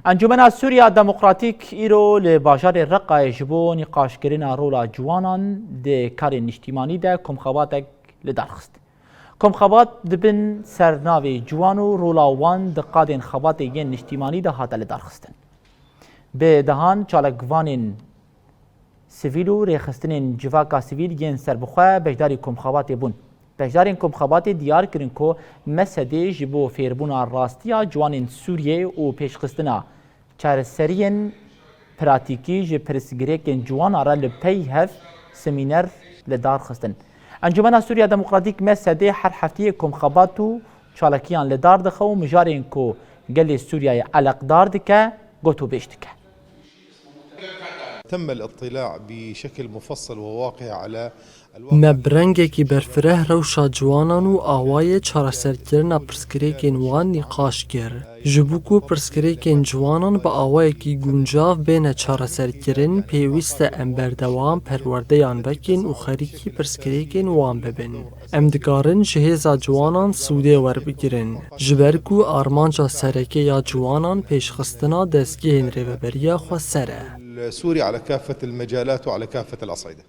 انجمن سوریا دموکراتیک ایرو لباجار رقای جبو نقاشکرین رولا جوانان ده کار نیشتیمانی ده کمخواتک لدرخست. کمخوات دبن سرناوی جوانو رولا وان ده قادن خوات ین نیشتیمانی ده هات لدرخستن. به دهان چالکوانین سیویلو ریخستنین جواکا سیویل ین سربخواه بجداری کمخوات بون. بجدارین کمخوات دیار کرن کو مسده جبو فیربونا راستیا جوانین سوریه و پیشخستنا چارسرین پراتیکی جه پرسگریکن جوان آرا لپی هف سمینر لدار خستن. انجمن سوریا دموکراتیک مسده هر هفته کمخواتو چالکیان لدار دخو مجارین کو گل سوریا علاقدار دکه گوتو بیشتکه. تم الاطلاع بشكل مفصل وواقعي على مبرنگێکی بەرفرە ڕەوشە جوانان و ئاوایە چارەسەرکردنا پرسکرێکên wan nîqaş kir. Ji bo ku pirsgirêkên ciwanan bi awayekî guncav bêne çareserkirin, pêwîst e em berdewam perwerdeyan vekên û xerîkî pirsgirêkên wan bibin. Em dikarin ji hêza ciwanan sûdê werbigirin. Ji ber ku armanca sereke ya ciwanan pêşxistina destgehên rêveberiya xwe ser e. سوريا على كافة المجالات وعلى كافة الأصعدة.